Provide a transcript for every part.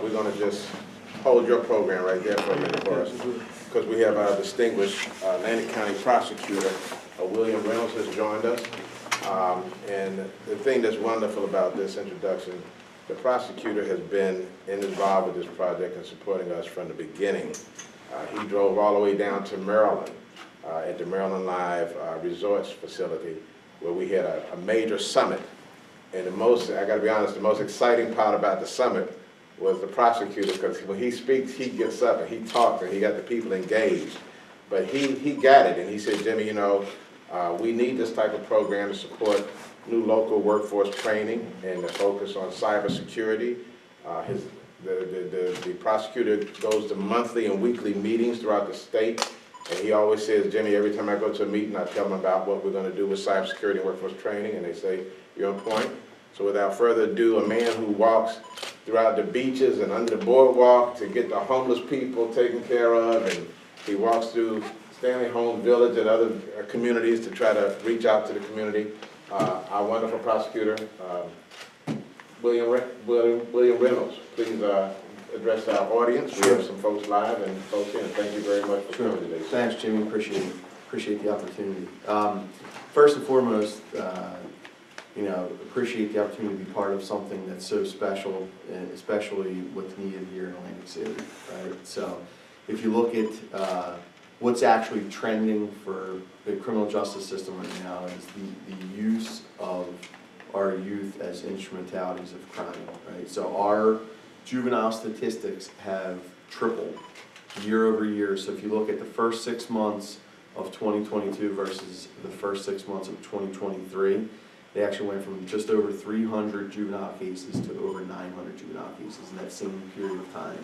we're going to just hold your program right there for a minute for us, because we have our distinguished Atlantic County Prosecutor William Reynolds has joined us. And the thing that's wonderful about this introduction, the prosecutor has been involved with this project and supporting us from the beginning. He drove all the way down to Maryland at the Maryland Live Resorts facility, where we had a major summit. And I got to be honest, the most exciting part about the summit was the prosecutor, because when he speaks, he gets up and he talks and he got the people engaged. But he got it, and he said, Jimmy, you know, we need this type of program to support new local workforce training and to focus on cybersecurity. The prosecutor goes to monthly and weekly meetings throughout the state, and he always says, Jimmy, every time I go to a meeting, I tell them about what we're going to do with cybersecurity and workforce training, and they say, you're on point. So without further ado, a man who walks throughout the beaches and under the boardwalk to get the homeless people taken care of, and he walks through Stanley Holmes Village and other communities to try to reach out to the community. Our wonderful prosecutor, William Reynolds, please address our audience. Sure. We have some folks live and folks here, and thank you very much for coming today. Thanks, Jimmy. Appreciate the opportunity. First and foremost, appreciate the opportunity to be part of something that's so special, and especially what's needed here in Atlantic City, right? So, if you look at what's actually trending for the criminal justice system right now is the use of our youth as instrumentalities of crime, right? So our juvenile statistics have tripled year over year. So if you look at the first 6 months of 2022 versus the first 6 months of 2023, they actually went from just over 300 juvenile cases to over 900 juvenile cases in that same period of time.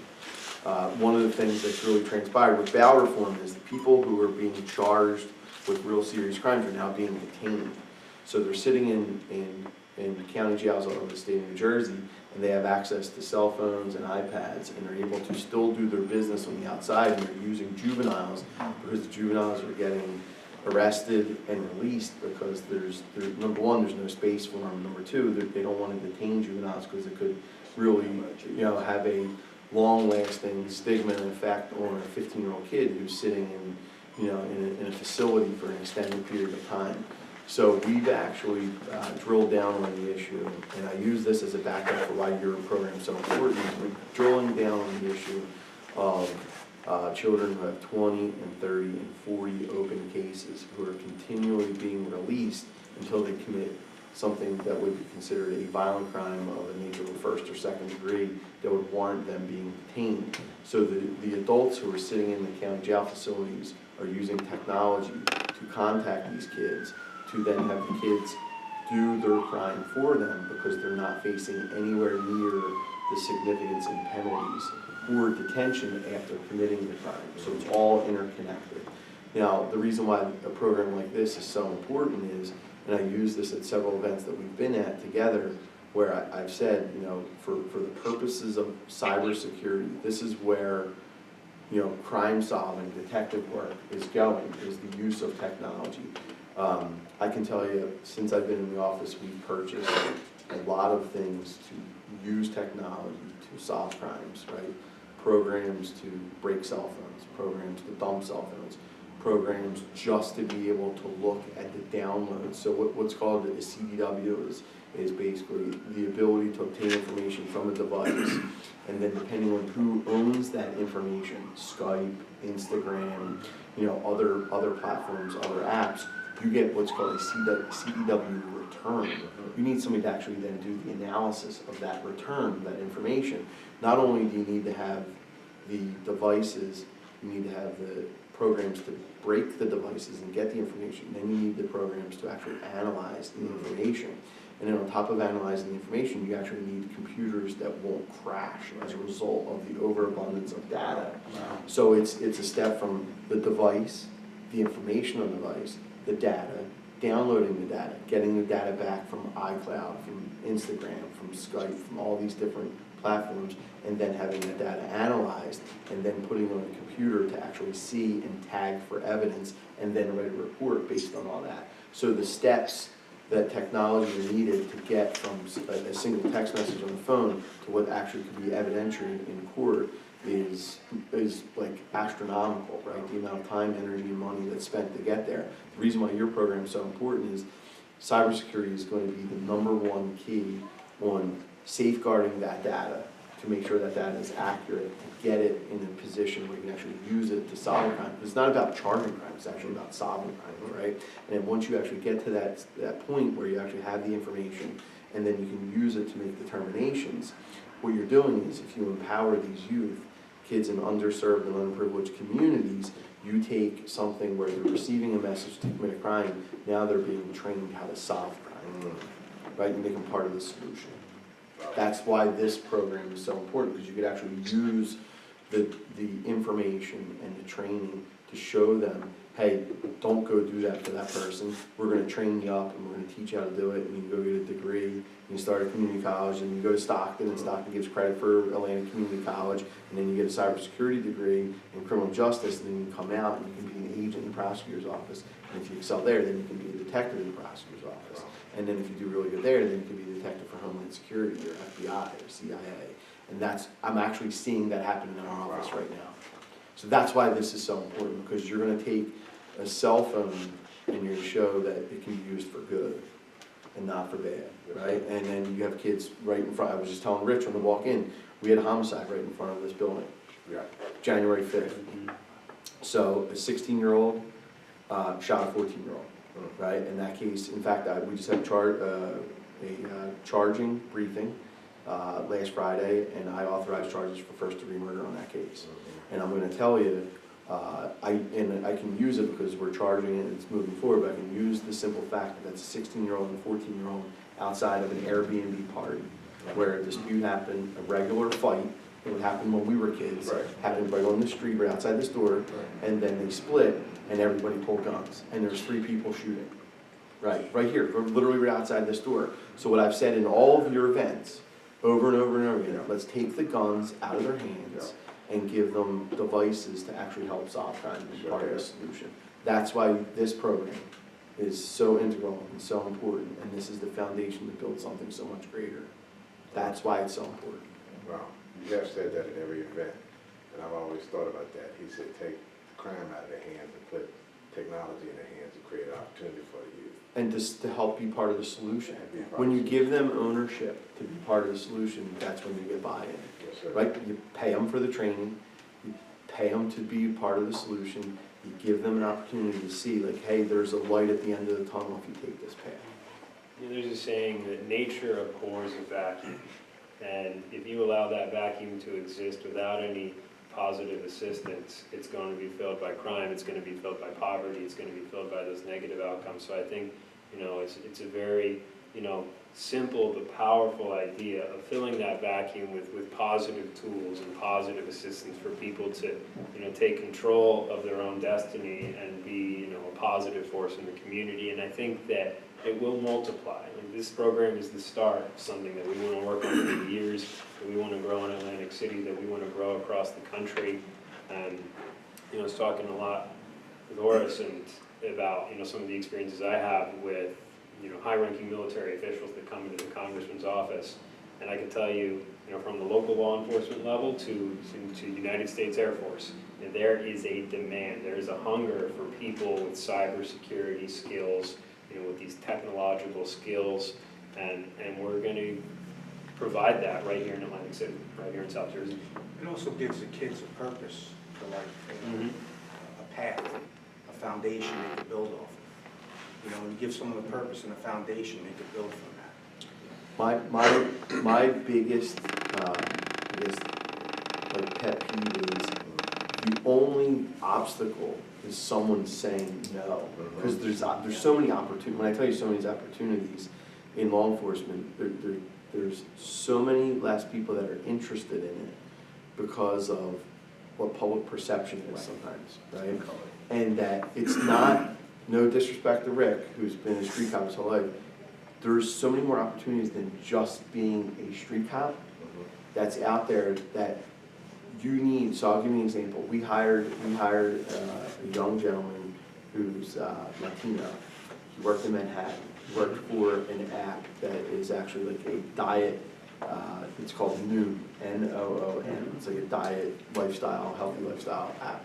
One of the things that's really transpired with bail reform is the people who are being charged with real serious crimes are now being detained. So they're sitting in county jails all over the state of New Jersey, and they have access to cell phones and iPads, and they're able to still do their business on the outside, and they're using juveniles because the juveniles are getting arrested and released because there's number one, there's no space for them. Number two, they don't want to detain juveniles because it could really, have a long-lasting stigma and effect on a 15-year-old kid who's sitting in a facility for an extended period of time. So we've actually drilled down on the issue, and I use this as a backup for why your program is so important. We're drilling down on the issue of children who have 20 and 30 and 40 open cases who are continually being released until they commit something that would be considered a violent crime of a nature of first or second degree that would warrant them being detained. So the adults who are sitting in the county jail facilities are using technology to contact these kids, to then have the kids do their crime for them because they're not facing anywhere near the significance and penalties or detention after committing the crime. So it's all interconnected. Now, the reason why a program like this is so important is, and I use this at several events that we've been at together, where I've said, for the purposes of cybersecurity, this is where, crime solving, detective work is going, is the use of technology. I can tell you, since I've been in the office, we've purchased a lot of things to use technology to solve crimes, right? Programs to break cell phones, programs to dump cell phones, programs just to be able to look at the downloads. So what's called a CDW is basically the ability to obtain information from a device, and then depending on who owns that information, Skype, Instagram, other platforms, other apps, you get what's called a CDW return. You need somebody to actually then do the analysis of that return, that information. Not only do you need to have the devices, you need to have the programs to break the devices and get the information, then you need the programs to actually analyze the information. And then on top of analyzing the information, you actually need computers that won't crash as a result of the overabundance of data. So it's a step from the device, the information on the device, the data, downloading the data, getting the data back from iCloud, from Instagram, from Skype, from all these different platforms, and then having the data analyzed, and then putting it on a computer to actually see and tag for evidence, and then write a report based on all that. So the steps that technology is needed to get from a single text message on the phone to what actually could be evidentiary in court is like astronomical, right? The amount of time, energy, and money that's spent to get there. The reason why your program is so important is cybersecurity is going to be the #1 key on safeguarding that data to make sure that data is accurate, to get it in a position where you can actually use it to solve crime. It's not about charging crime, it's actually about solving crime, right? And then once you actually get to that point where you actually have the information and then you can use it to make determinations, what you're doing is if you empower these youth, kids in underserved and underprivileged communities, you take something where they're receiving a message to commit a crime, now they're being trained how to solve crime, right? And make them part of the solution. That's why this program is so important, because you could actually use the information and the training to show them, hey, don't go do that for that person. We're going to train you up and we're going to teach you how to do it. And you can go get a degree. You start at community college and you go to Stockton, and Stockton gives credit for Atlantic Community College. And then you get a cybersecurity degree in criminal justice. And then you come out and you can be an agent in the prosecutor's office. And if you excel there, then you can be a detective in the prosecutor's office. And then if you do really good there, then you can be a detective for Homeland Security or FBI or CIA. And I'm actually seeing that happen in our office right now. So that's why this is so important, because you're going to take a cell phone and you're going to show that it can be used for good and not for bad, right? And then you have kids right in front. I was just telling Rich on the walk in, we had a homicide right in front of this building, January 5th. So a 16-year-old shot a 14-year-old, right? In that case, in fact, we just had a charging briefing last Friday, and I authorized charges for first-degree murder on that case. And I'm going to tell you, I can use it because we're charging it and it's moving forward, but I can use the simple fact that that's a 16-year-old and a 14-year-old outside of an Airbnb party where a dispute happened, a regular fight. It would happen when we were kids. Right. Happened right on the street, right outside this door, Right. and then they split, and everybody pulled guns, and there's 3 people shooting. Right here, literally right outside this door. So what I've said in all of your events, over and over and over again, let's take the guns out of their hands and give them devices to actually help solve crime and be part of the solution. That's why this program is so integral and so important, and this is the foundation to build something so much greater. That's why it's so important. Wow, you have said that in every event, and I've always thought about that. He said take crime out of their hands and put technology in their hands to create opportunity for the youth. And just to help be part of the solution. When you give them ownership to be part of the solution, that's when you get buy-in. Yes, sir. Right? You pay them for the training, you pay them to be part of the solution, you give them an opportunity to see, like, hey, there's a light at the end of the tunnel if you take this path. There's a saying that nature abhors a vacuum, and if you allow that vacuum to exist without any positive assistance, it's going to be filled by crime, it's going to be filled by poverty, it's going to be filled by those negative outcomes. So I think, it's a very, simple but powerful idea of filling that vacuum with positive tools and positive assistance for people to, take control of their own destiny and be, a positive force in the community. And I think that it will multiply. And this program is the start of something that we want to work on for years, that we want to grow in Atlantic City, that we want to grow across the country. And, I was talking a lot with Horace and about, some of the experiences I have with, high-ranking military officials that come into the congressman's office. And I can tell you, from the local law enforcement level to United States Air Force, there is a demand, there is a hunger for people with cybersecurity skills, with these technological skills, and we're going to provide that right here in Atlantic City, right here in South Jersey. It also gives the kids a purpose for life, a path, a foundation they can build off of. When you give someone a purpose and a foundation, they can build from that. My biggest, pet peeve is the only obstacle is someone saying no. Because there's so many opportunities. When I tell you so many opportunities in law enforcement, there's so many less people that are interested in it because of what public perception is sometimes, right? And that it's not, no disrespect to Rick, who's been a street cop his whole life, there's so many more opportunities than just being a street cop that's out there that you need. So I'll give you an example. We hired a young gentleman who's Latino. He worked in Manhattan. worked for an app that is actually like a diet, it's called Noom, N-O-O-M. It's like a diet, lifestyle, healthy lifestyle app.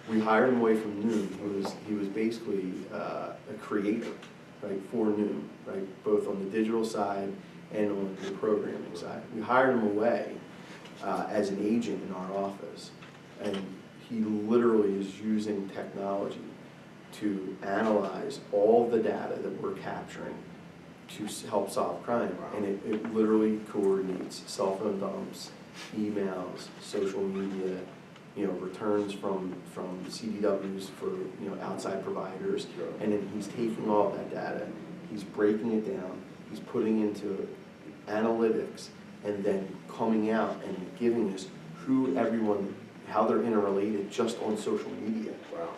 We hired him away from Noom. He was basically a creator, right, for Noom, right, both on the digital side and on the programming side. We hired him away as an agent in our office, and he literally is using technology to analyze all the data that we're capturing to help solve crime. And it literally coordinates cell phone dumps, emails, social media, returns from CDWs for, outside providers. And then he's taking all that data, he's breaking it down, he's putting into analytics, and then coming out and giving us who everyone, how they're interrelated just on social media,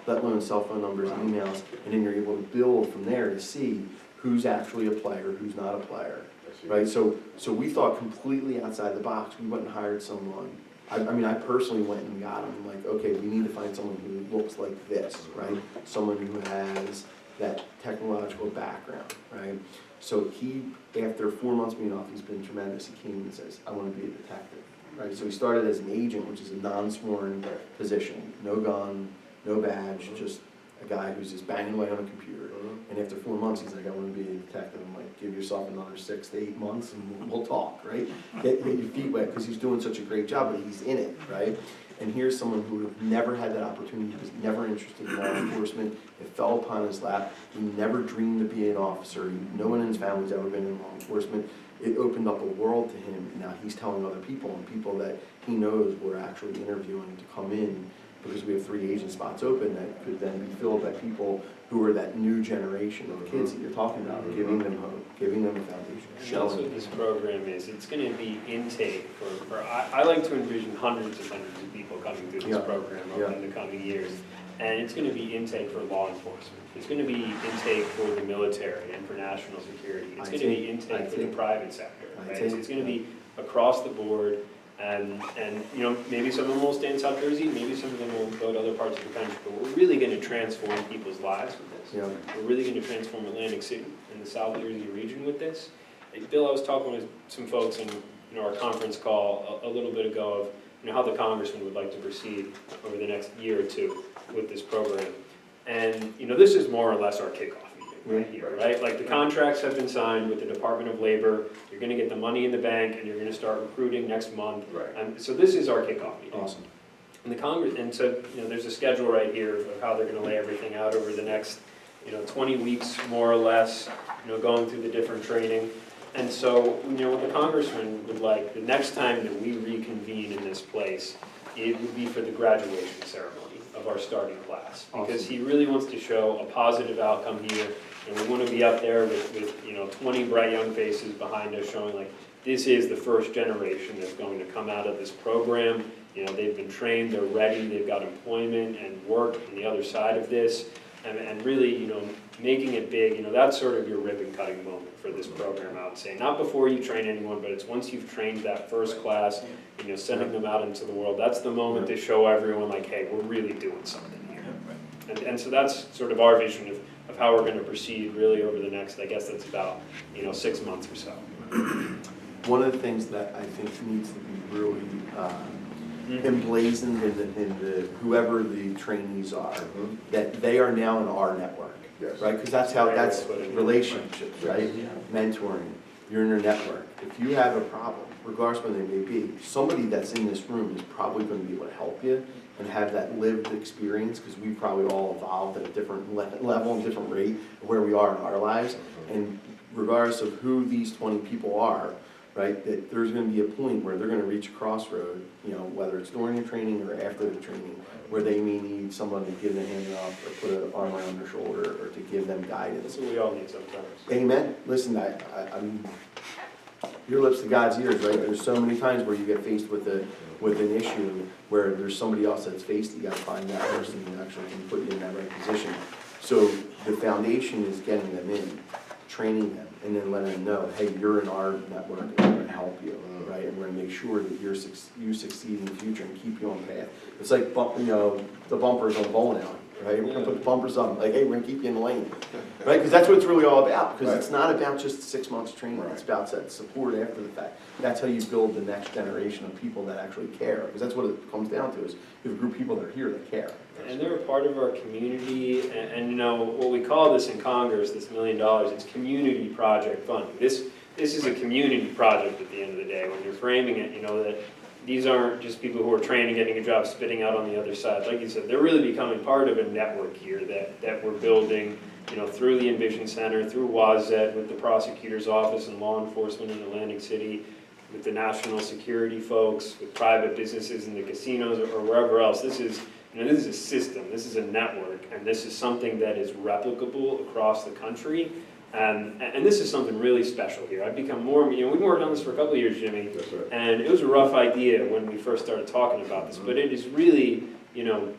let alone cell phone numbers, emails, and then you're able to build from there to see who's actually a player, who's not a player, right? So we thought completely outside the box. We went and hired someone. I personally went and got him. I'm like, okay, we need to find someone who looks like this, right? Someone who has that technological background, right? So he, after 4 months being off, he's been tremendous. He came and says, I want to be a detective, right? So he started as an agent, which is a non-sworn position, no gun, no badge, just a guy who's just banging away on a computer. And after 4 months, he's like, I want to be a detective. I'm like, give yourself another 6 to 8 months and we'll talk, right? Get your feet wet, because he's doing such a great job, but he's in it, right? And here's someone who never had that opportunity. He was never interested in law enforcement. It fell upon his lap. He never dreamed to be an officer. No one in his family's ever been in law enforcement. It opened up a world to him. And now he's telling other people, and people that he knows we're actually interviewing to come in, because we have 3 agent spots open that could then be filled by people who are that new generation of kids that you're talking about, giving them hope, giving them a foundation, And that's showing what them. this program is. It's going to be intake for I like to envision hundreds and hundreds of people coming through this program over the coming years. And it's going to be intake for law enforcement. It's going to be intake for the military and for national security. It's going to be intake for the private sector. Right? It's going to be across the board. And maybe some of them will stay in South Jersey, maybe some of them will go to other parts of the country, but we're really going to transform people's lives with this. We're really going to transform Atlantic City and the South Jersey region with this. Bill, I was talking with some folks in our conference call a little bit ago of how the congressman would like to proceed over the next year or two with this program. And this is more or less our kickoff. Right here, right? Like the contracts have been signed with the Department of Labor. You're going to get the money in the bank, and you're going to start recruiting next month. Right. And so this is our kickoff meeting. Awesome. And so there's a schedule right here of how they're going to lay everything out over the next 20 weeks more or less. Going through the different training. And so what the congressman would like the next time that we reconvene in this place, it would be for the graduation ceremony of our starting class, because he really wants to show a positive outcome here. And we want to be up there with 20 bright young faces behind us showing like this is the first generation that's going to come out of this program. They've been trained, they're ready, they've got employment and work on the other side of this. And really, making it big, that's sort of your ribbon cutting moment for this program, I would say. Not before you train anyone, but it's once you've trained that first class, sending them out into the world. That's the moment to show everyone like, hey, we're really doing something here. And so that's sort of our vision of how we're going to proceed really over the next, I guess that's about 6 months or so. One of the things that I think needs to be really emblazoned in the whoever the trainees are, that they are now in our network, right? Because that's relationships, right? Mentoring, you're in your network. If you have a problem, regardless of what they may be, somebody that's in this room is probably going to be able to help you and have that lived experience, because we've probably all evolved at a different level and different rate of where we are in our lives. And regardless of who these 20 people are, right, that there's going to be a point where they're going to reach a crossroad, whether it's during the training or after the training, where they may need someone to give them a hand up or put an arm around their shoulder or to give them guidance. That's what we all need sometimes. Amen. Listen, I mean, your lips to God's ears, right? There's so many times where you get faced with an issue where there's somebody else that's faced it. You got to find that person who actually can put you in that right position. So the foundation is getting them in, training them, and then letting them know, hey, you're in our network, and we're going to help you, right? And we're going to make sure that you succeed in the future and keep you on the path. It's like the bumpers on a bowling alley. right? We're gonna put bumpers on, like, hey, we're gonna keep you in the lane, right? Because that's what it's really all about, because it's not about just 6 months training, it's about that support after the fact. That's how you build the next generation of people that actually care, because that's what it comes down to, is you have a group of people that are here that care. And they're a part of our community, and you know, what we call this in Congress, this $1 million, it's community project funding. This is a community project at the end of the day. When you're framing it, you know that these aren't just people who are training, getting a job, spitting out on the other side. Like you said, they're really becoming part of a network here that we're building, you know, through the Envision Center, through WASET, with the prosecutor's office and law enforcement in Atlantic City, with the national security folks, with private businesses in the casinos or wherever else. This is, you know, this is a system, this is a network, and this is something that is replicable across the country. And this is something really special here. I've become more, you know, we've been working on this for a couple of years, Jimmy. That's right. And it was a rough idea when we first started talking about this, but it is really, you know,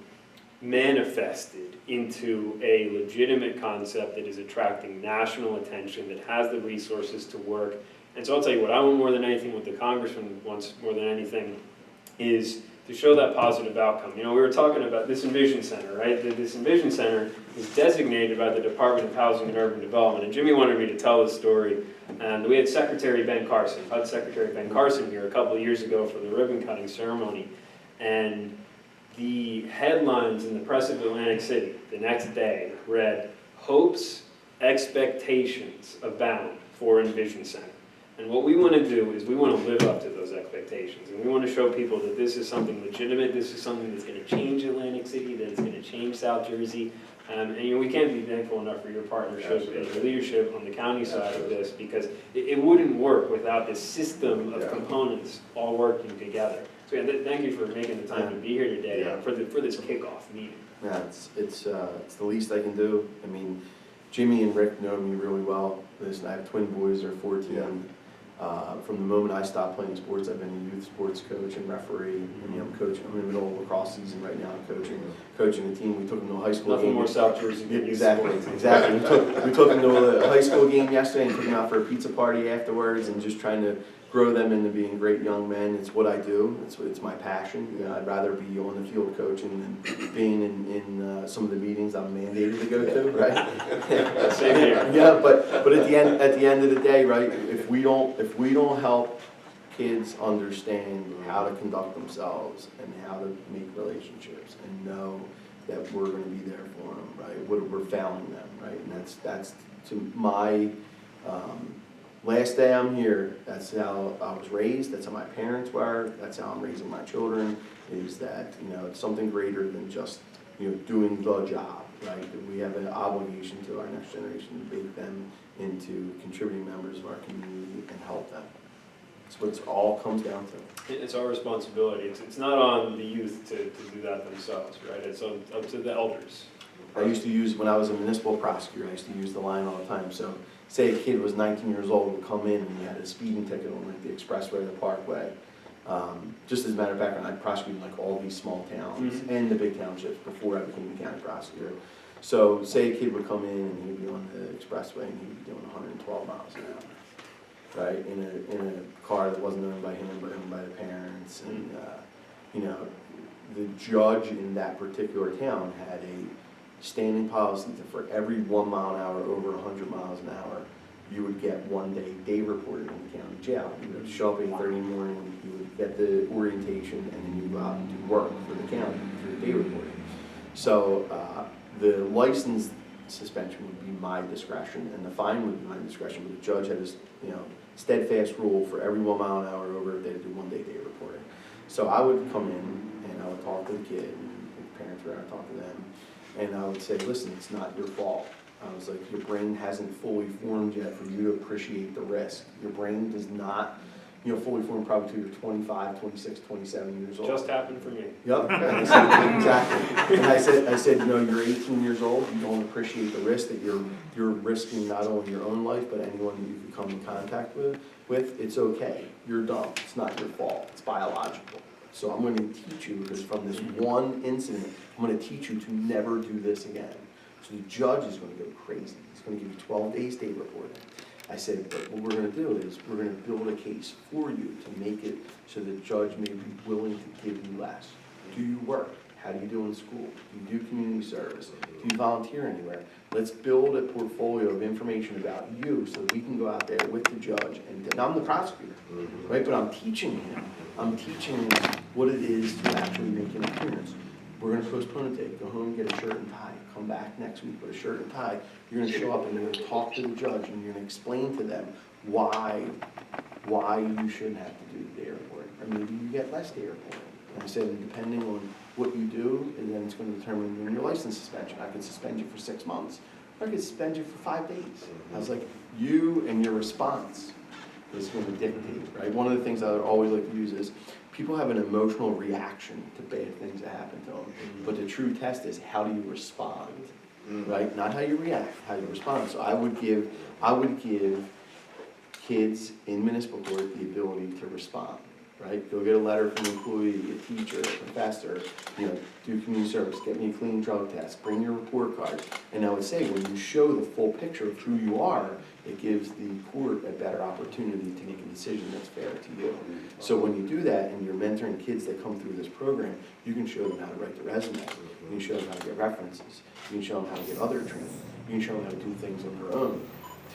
manifested into a legitimate concept that is attracting national attention, that has the resources to work. And so I'll tell you what I want more than anything, what the Congressman wants more than anything, is to show that positive outcome. You know, we were talking about this Envision Center, right? This Envision Center is designated by the Department of Housing and Urban Development. And Jimmy wanted me to tell this story. And we had Secretary Ben Carson, HUD Secretary Ben Carson here a couple of years ago for the ribbon cutting ceremony. And the headlines in the press of Atlantic City the next day read, "Hopes, expectations abound for Envision Center." And what we want to do is we want to live up to those expectations. And we want to show people that this is something legitimate, this is something that's going to change Atlantic City, that it's going to change South Jersey. And you know, we can't be thankful enough for your partnership and your leadership on the county side of this, because it wouldn't work without this system of components all working together. So yeah, thank you for making the time to be here today for this kickoff meeting. Yeah, it's the least I can do. I mean, Jimmy and Rick know me really well. Listen, I have twin boys, they're 14. From the moment I stopped playing sports, I've been a youth sports coach and referee. And, you know, I'm coaching. I'm in the middle of lacrosse season right now. I'm coaching the team. We took them to a high school Nothing game. more South Jersey than youth Exactly. sports. Exactly. We took them to a high school game yesterday and took them out for a pizza party afterwards, and just trying to grow them into being great young men. It's what I do. It's my passion. You know, I'd rather be on the field coaching than being in some of the meetings I'm mandated to go to, right? Same here. Yeah, but at the end of the day, right? If we don't help kids understand how to conduct themselves and how to make relationships and know that we're going to be there for them, right? We're failing them, right? And that's to my last day I'm here, that's how I was raised, that's how my parents were, that's how I'm raising my children, is that, you know, it's something greater than just, you know, doing the job, right? That we have an obligation to our next generation to make them into contributing members of our community and help them. That's what it all comes down to. It's our responsibility. It's not on the youth to do that themselves, right? It's up to the elders. I used to use, when I was a municipal prosecutor, I used to use the line all the time. So say a kid was 19 years old, would come in and he had a speeding ticket on like the expressway or the parkway. Just as a matter of fact, I prosecuted like all these small towns and the big townships before I became a county prosecutor. So say a kid would come in and he'd be on the expressway and he'd be doing 112 miles an hour, right? In a car that wasn't owned by him but owned by the parents. And you know, the judge in that particular town had a standing policy that for every 1 mile an hour over 100 miles an hour, you would get 1 day reported in the county jail. You would show up 8:30 in the morning, you would get the orientation, and then you go out and do work for the county through day reporting. So the license suspension would be my discretion, and the fine would be my discretion. But the judge had this, you know, steadfast rule for every 1 mile an hour over, they would do 1 day reporting. So I would come in and I would talk to the kid, and the parents were there, I'd talk to them. And I would say, listen, it's not your fault. I was like, your brain hasn't fully formed yet for you to appreciate the risk. Your brain does not, you know, fully form probably till you're 25, 26, 27 years old. Just happened for me. Yep. And I said, exactly. And I said, you know, you're 18 years old. You don't appreciate the risk that you're risking not only your own life, but anyone that you can come in contact with. It's okay. You're dumb. It's not your fault. It's biological. So I'm going to teach you, because from this one incident, I'm going to teach you to never do this again. So the judge is going to go crazy. He's going to give you 12 days day reporting. I said, but what we're going to do is we're going to build a case for you to make it so the judge may be willing to give you less. Do your work. How do you do in school? Do you do community service? Do you volunteer anywhere? Let's build a portfolio of information about you so that we can go out there with the judge, and I'm the prosecutor, right? But I'm teaching him. I'm teaching him what it is to actually make an appearance. We're gonna postpone a date, go home, get a shirt and tie, come back next week with a shirt and tie. You're gonna show up and you're gonna talk to the judge and you're gonna explain to them why you shouldn't have to do the airport, or maybe you get less to airport. And I said, depending on what you do, and then it's gonna determine when your license suspension. I could suspend you for 6 months, or I could suspend you for 5 days. I was like, you and your response is gonna dictate, right? One of the things I would always like to use is, people have an emotional reaction to bad things that happen to them, but the true test is, how do you respond, right? Not how you react, how you respond. So I would give kids in municipal court the ability to respond, right? Go get a letter from an employee, a teacher, a professor, do community service, get me a clean drug test, bring your report card. And I would say, when you show the full picture of who you are, it gives the court a better opportunity to make a decision that's fair to you. So when you do that, and you're mentoring kids that come through this program, you can show them how to write the resume, you can show them how to get references, you can show them how to get other training, you can show them how to do things on their own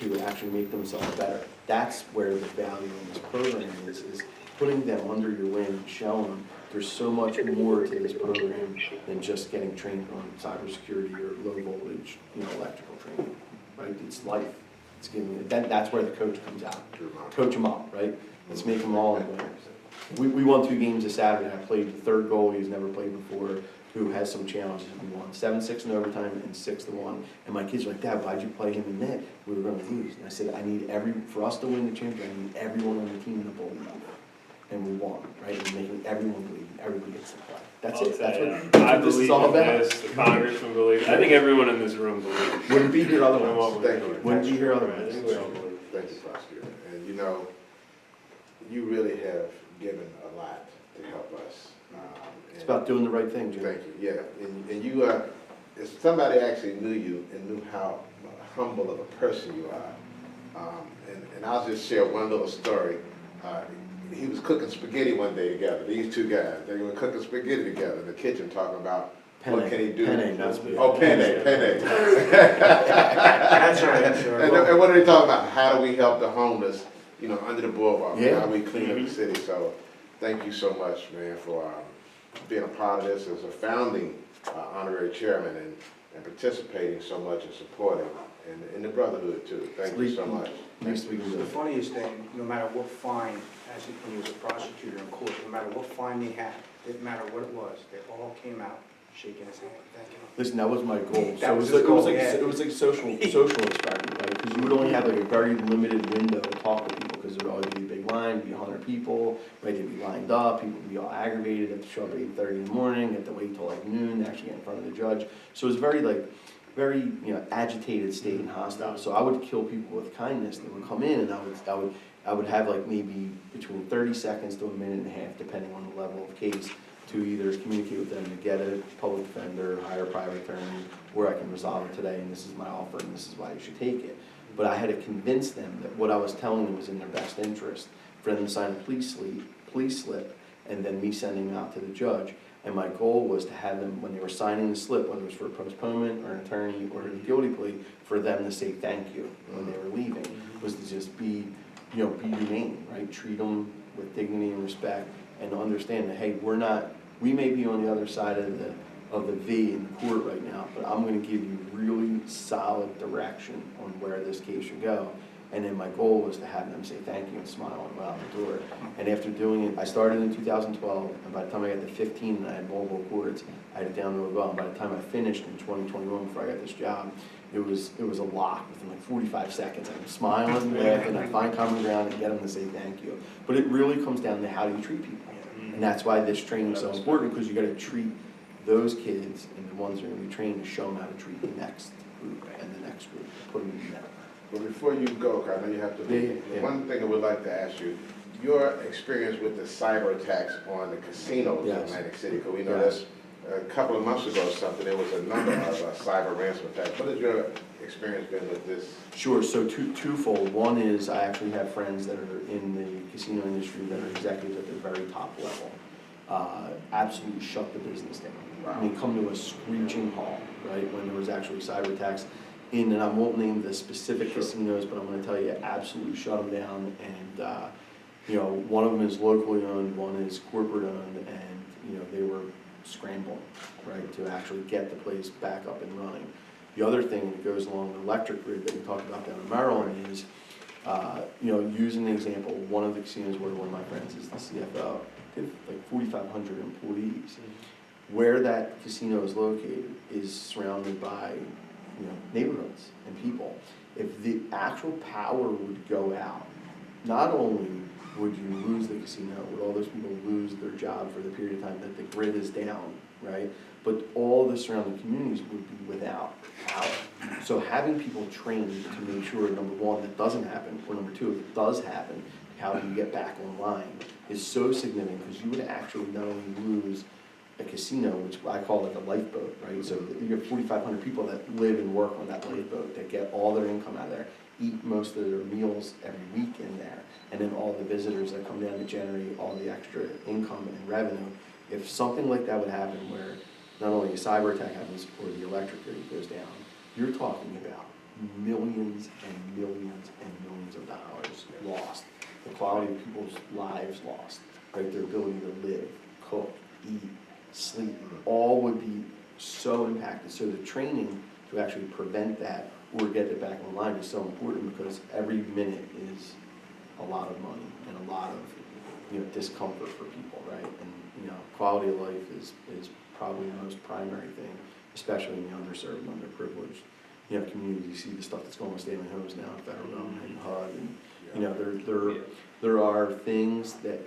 to actually make themselves better. That's where the value in this program is putting them under your wing and showing them there's so much more to this program than just getting trained on cybersecurity or low voltage, electrical training, right? It's life. It's giving, that's where the coach comes out. Coach them up, right? Let's make them all winners. We won 2 games this Saturday. I played the third goalie who's never played before, who has some challenges. We won 7-6 in overtime and 6-1. And my kids were like, Dad, why'd you play him in net? We were going to lose. And I said, for us to win the championship, I need everyone on the team in the believe. And we won, right? And making everyone believe, everybody gets to play. That's it. That's what this is all about. This, the congressman believes. I think everyone in this room believes. Wouldn't be here otherwise. Thank you. Wouldn't be here otherwise. Thank you, Prosecutor. And you really have given a lot to help us. It's about doing the right thing, Jim. Thank you, yeah. And you, if somebody actually knew you and knew how humble of a person you are, and I'll just share one little story. He was cooking spaghetti one day together, these 2 guys. They were cooking spaghetti together in the kitchen, talking about what can he do. Penne, not spaghetti. Oh, penne. That's right, that's right. And what are they talking about? How do we help the homeless, under the boardwalk? Yeah. How do we clean up the city? So thank you so much, man, for being a part of this as a founding honorary chairman and participating so much and supporting in the brotherhood too. Thank you so much. Next week The funniest thing, no matter what fine, actually when he was a prosecutor in court, no matter what fine they had, didn't matter what it was, they all came out shaking his hand, thank you. Listen, that was my goal. That So was it his goal, was like yeah. it was like social experiment, right? Because you would only have like a very limited window to talk to people, because there'd always be a big line, be 100 people, right? They'd be lined up, people would be all aggravated, have to show up at 8:30 in the morning, have to wait till like noon to actually get in front of the judge. So it was very agitated state and hostile. So I would kill people with kindness. They would come in, and I would have like maybe between 30 seconds to a minute and a half, depending on the level of case, to either communicate with them to get a public defender, hire a private attorney, or I can resolve it today, and this is my offer, and this is why you should take it. But I had to convince them that what I was telling them was in their best interest, for them to sign a police slip, and then me sending them out to the judge. And my goal was to have them, when they were signing the slip, whether it was for a postponement or an attorney or a guilty plea, for them to say thank you when they were leaving, was to just be humane, right? Treat them with dignity and respect, and understand that, hey, we may be on the other side of the V in the court right now, but I'm going to give you really solid direction on where this case should go. And then my goal was to have them say thank you and smile and go out the door. And after doing it, I started in 2012, and by the time I got to 15 and I had multiple courts, I had it down to a well. And by the time I finished in 2021, before I got this job, it was a lock within like 45 seconds. I'm smiling, laughing, I find common ground and get them to say thank you. But it really comes down to how do you treat people. And that's why this training is so important, because you got to treat those kids and the ones that are going to be trained to show them how to treat the next group and the next group, put them in there. Well, before you go, 'cause I know you have to leave, one thing I would like to ask you, your experience with the cyber attacks on the casinos in Atlantic City, because we know that a couple of months ago or something, there was a number of cyber ransom attacks. What has your experience been with this? Sure, so twofold. One is I actually have friends that are in the casino industry that are executives at the very top level. absolutely shut the business down. I mean, come to a screeching halt, right, when there was actually cyber attacks in, and I won't name the specific casinos, but I'm gonna tell you, absolutely shut them down, and, you know, one of them is locally owned, one is corporate owned, and, you know, they were scrambling, right, to actually get the place back up and running. The other thing that goes along the electric grid that we talked about down in Maryland is, you know, using the example, one of the casinos where one of my friends is the CFO, they have like 4,500 employees. Where that casino is located is surrounded by, you know, neighborhoods and people. If the actual power would go out, not only would you lose the casino, would all those people lose their job for the period of time that the grid is down, right? But all the surrounding communities would be without power. So having people trained to make sure, number one, that doesn't happen, or number two, if it does happen, how do you get back online, is so significant, because you would actually not only lose a casino, which I call like a lifeboat, right? So you have 4,500 people that live and work on that lifeboat, that get all their income out of there, eat most of their meals every week in there, and then all the visitors that come down to generate all the extra income and revenue. If something like that would happen, where not only a cyber attack happens or the electric grid goes down, you're talking about millions and millions and millions of dollars lost. The quality of people's lives lost, right? Their ability to live, cook, eat, sleep, all would be so impacted. So the training to actually prevent that or get it back online is so important, because every minute is a lot of money and a lot of, you know, discomfort for people, right? And, you know, quality of life is probably the most primary thing, especially in the underserved and underprivileged, you know, communities. You see the stuff that's going on with Stanley Homes now, federal government and HUD, and, you know, there are things that,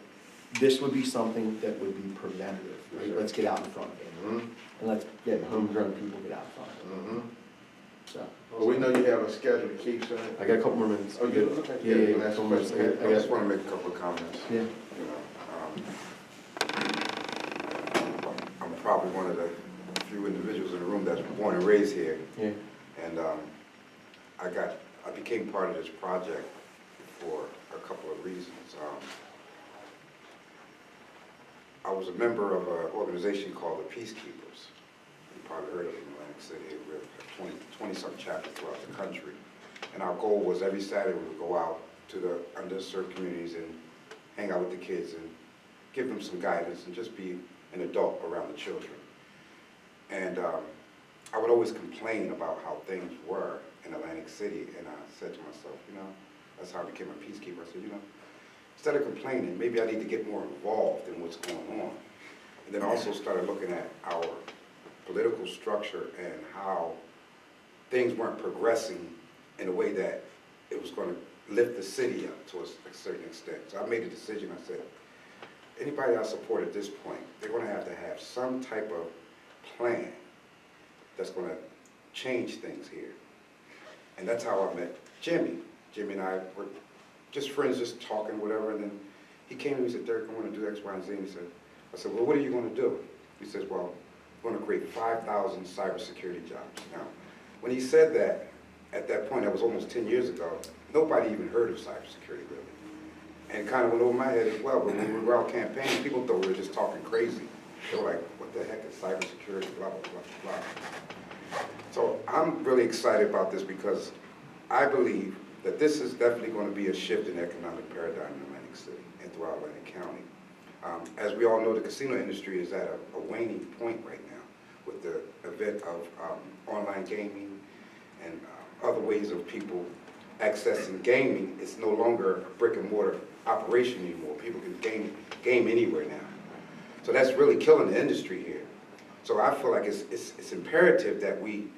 this would be something that would be preventative, right? Let's get out in front of it, and let's get homegrown people get out in front of it. So. Well, we know you have a schedule to keep, so. I got a couple more minutes. Oh, you do? Okay. Yeah, Last couple more question. minutes. I just want to make a couple of comments. Yeah. You know, I'm probably one of the few individuals in the room that's born and raised here, Yeah. and I became part of this project for a couple of reasons. I was a member of an organization called the Peacekeepers. You probably heard of it in Atlantic City. We have 20-some chapters throughout the country. And our goal was every Saturday we would go out to the underserved communities and hang out with the kids and give them some guidance and just be an adult around the children. And I would always complain about how things were in Atlantic City, and I said to myself, you know, that's how I became a peacekeeper. I said, you know, instead of complaining, maybe I need to get more involved in what's going on. And then also started looking at our political structure and how things weren't progressing in a way that it was going to lift the city up to a certain extent. So I made a decision. I said, anybody I support at this point, they're going to have some type of plan that's going to change things here. And that's how I met Jimmy. Jimmy and I were just friends, just talking, whatever, and then he came to me and said, Derek, I want to do X, Y, and Z. And I said, well, what are you going to do? He says, well, we're going to create 5,000 cybersecurity jobs. Now, when he said that, at that point, that was almost 10 years ago, nobody even heard of cybersecurity, really. And it kind of went over my head as well, but when we were out campaigning, people thought we were just talking crazy. They were like, what the heck is cybersecurity, blah, blah, blah, blah. So I'm really excited about this because I believe that this is definitely going to be a shift in economic paradigm in Atlantic City and throughout Atlantic County. As we all know, the casino industry is at a waning point right now with the advent of online gaming and other ways of people accessing gaming. It's no longer a brick and mortar operation anymore. People can game anywhere now. So that's really killing the industry here. So I feel like it's imperative that we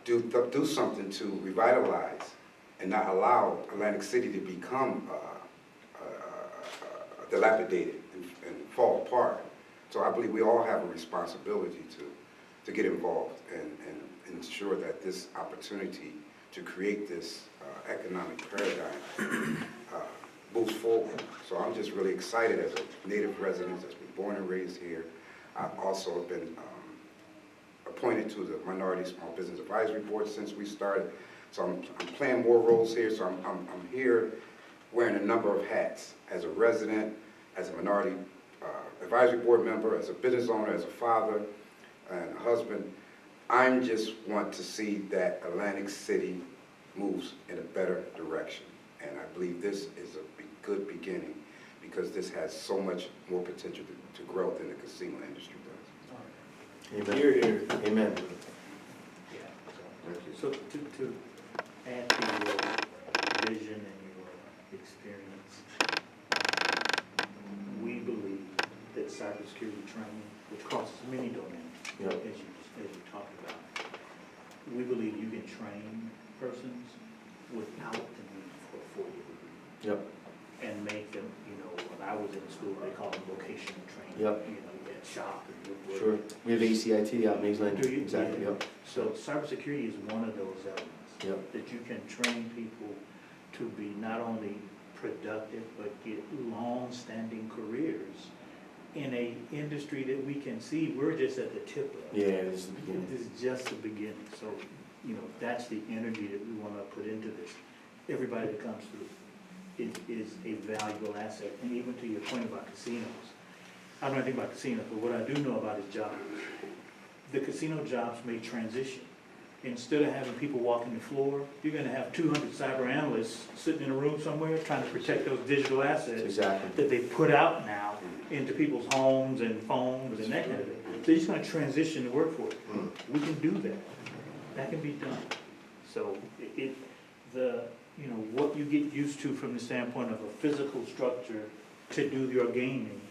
do something to revitalize and not allow Atlantic City to become dilapidated and fall apart. So I believe we all have a responsibility to get involved and ensure that this opportunity to create this economic paradigm moves forward. So I'm just really excited as a native resident that's been born and raised here. I've also been appointed to the Minority Small Business Advisory Board since we started. So I'm playing more roles here. So I'm here wearing a number of hats as a resident, as a minority advisory board member, as a business owner, as a father and a husband, I'm just want to see that Atlantic City moves in a better direction. And I believe this is a good beginning, because this has so much more potential to grow than the casino industry does. Amen. Here, here. Amen. Yeah. Thank you. So to add to your vision and your experience, we believe that cybersecurity training, which crosses many domains, Yep. as you talked about, we believe you can train persons without the need for a four-year degree. Yep. And make them, when I was in school, they called it vocational training. Yep. You had shop and woodwork. Sure. We have ACIT out in Mays Landing. Do you? Exactly, Yeah. yep. So cybersecurity is one of those elements. Yep. That you can train people to be not only productive, but get long-standing careers in a industry that we can see, we're just at the tip of. Yeah, this is the beginning. This is just the beginning. So, that's the energy that we want to put into this. Everybody that comes through is a valuable asset. And even to your point about casinos, I don't know anything about casinos, but what I do know about is jobs. The casino jobs may transition. Instead of having people walking the floor, you're gonna have 200 cyber analysts sitting in a room somewhere trying to protect those digital assets Exactly. that they put out now into people's homes and phones and that kind of thing. So you're just gonna transition the workforce. We can do that. That can be done. So what you get used to from the standpoint of a physical structure to do your gaming,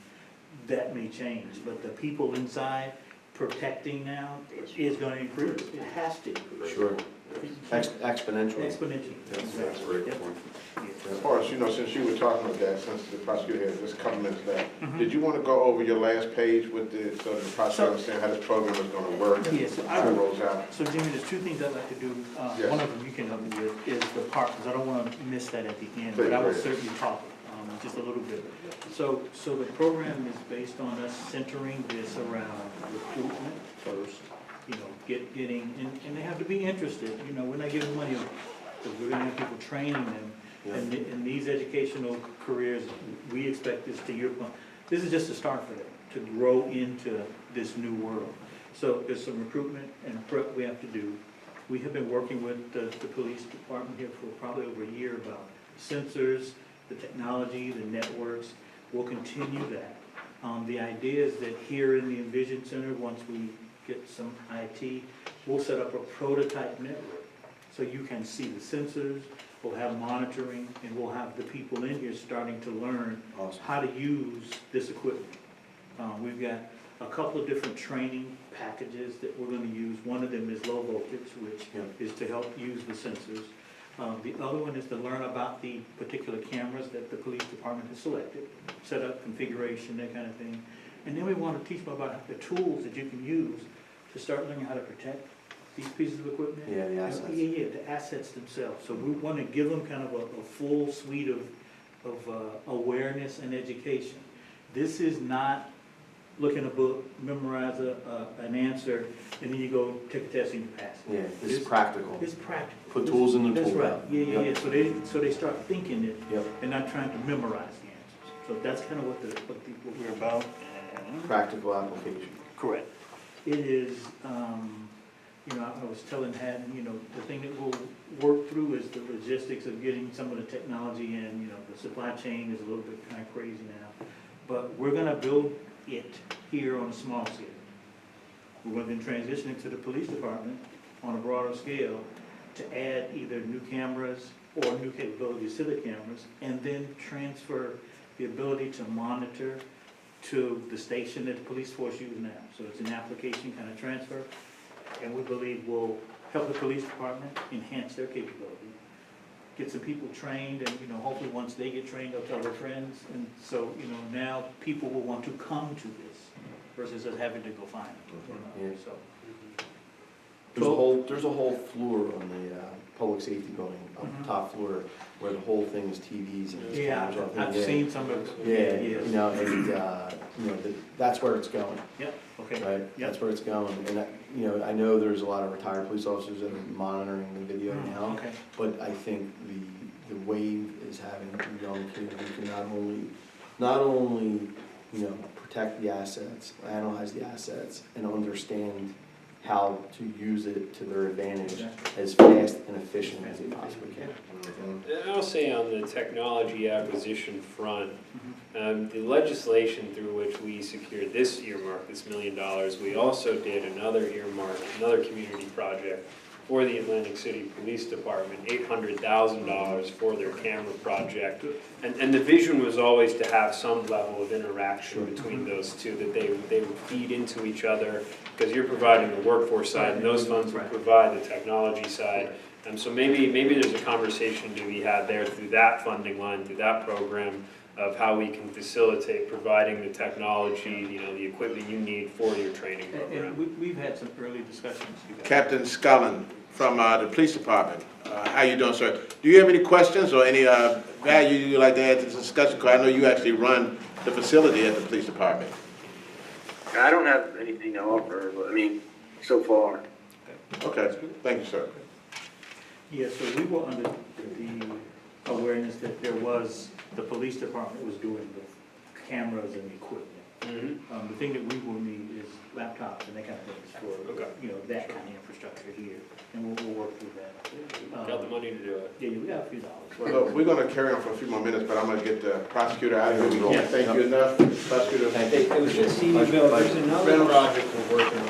that may change. But the people inside protecting now is gonna increase. It has to increase. Sure. Exponentially. Exponentially. That's That's a very good Yep. point. Yeah. As far as, since you were talking about that, since the prosecutor had just a couple minutes left, did you want to go over your last page with so the prosecutor understand how this program is going to work and Yeah, so how it rolls out? So Jimmy, there's two things I'd like to do. Yes. One of them you can help me with is the park, because I don't want to miss that at the end, Please, but I will please. certainly talk just a little bit. So the program is based on us centering this around recruitment first, getting, and they have to be interested, we're not giving money, because we're gonna have people training them. And in these educational careers, we expect this, to your point, this is just a start for them, to grow into this new world. So there's some recruitment and prep we have to do. We have been working with the police department here for probably over a year about sensors, the technology, the networks. We'll continue that. The idea is that here in the Envision Center, once we get some IT, we'll set up a prototype network. So you can see the sensors, we'll have monitoring, and we'll have the people in here starting to learn Awesome. how to use this equipment. We've got a couple of different training packages that we're gonna use. One of them is low voltage, which is to help use the sensors. The other one is to learn about the particular cameras that the police department has selected, set up configuration, that kind of thing. And then we want to teach them about the tools that you can use to start learning how to protect these pieces of equipment. Yeah, the assets. Yeah, the assets themselves. So we want to give them kind of a full suite of awareness and education. This is not look in a book, memorize an answer, and then you go take a test and you pass it. Yeah, this is practical. It's practical. Put tools in the That's tool right. belt. Yeah. Yep. So they start thinking it Yep. and not trying to memorize the answers. So that's kind of what we're about. Practical application. Correct. It is, I was telling Haddon, the thing that we'll work through is the logistics of getting some of the technology in. The supply chain is a little bit kind of crazy now. But we're gonna build it here on a small scale. We're going to transition it to the police department on a broader scale to add either new cameras or new capabilities to the cameras, and then transfer the ability to monitor to the station that the police force uses now. So it's an application kind of transfer, and we believe will help the police department enhance their capability, get some people trained, and hopefully once they get trained, they'll tell their friends, and so now people will want to come to this versus us having to go find them. Yeah. So There's a whole floor on the public safety building, on the top floor, where the whole thing is TVs and there's yeah, cameras. I've seen some of it. Yeah, and that's where it's going, Yep. Okay. right? Yep. That's where it's going, and I know there's a lot of retired police officers that are monitoring the video now, Okay. but I think the wave is having young kids who can not only protect the assets, analyze the assets, and understand how to use it to their advantage as fast and efficient as they possibly can. And I'll say on the technology acquisition front, the legislation through which we secured this earmark, this $1 million, we also did another earmark, another community project for the Atlantic City Police Department, $800,000 for their camera project. And the vision was always to have some level of interaction between those two, that they would feed into each other, because you're providing the workforce side, and those funds would provide the technology side. And so maybe there's a conversation to be had there through that funding line, through that program, of how we can facilitate providing the technology, the equipment you need for your training program. And we've had some early discussions. You guys. Captain Scullin from the police department. How you doing, sir? Do you have any questions or any value you'd like to add to this discussion? Because I know you actually run the facility at the police department. I don't have anything to offer, but I mean, so far. Okay, thank you, sir. Yeah, so we were under the awareness that the police department was doing the cameras and equipment. The thing that we will need is laptops and that kind of things for, that kind of infrastructure here, and we'll work through that. Got the money to do it. Yeah, we got a few dollars. Well, look, we're going to carry on for a few more minutes, but I'm going to get the prosecutor out of here. We can't Yes. thank you enough. Prosecutor. Thank you. It was just, Bill, there's another project we're working on.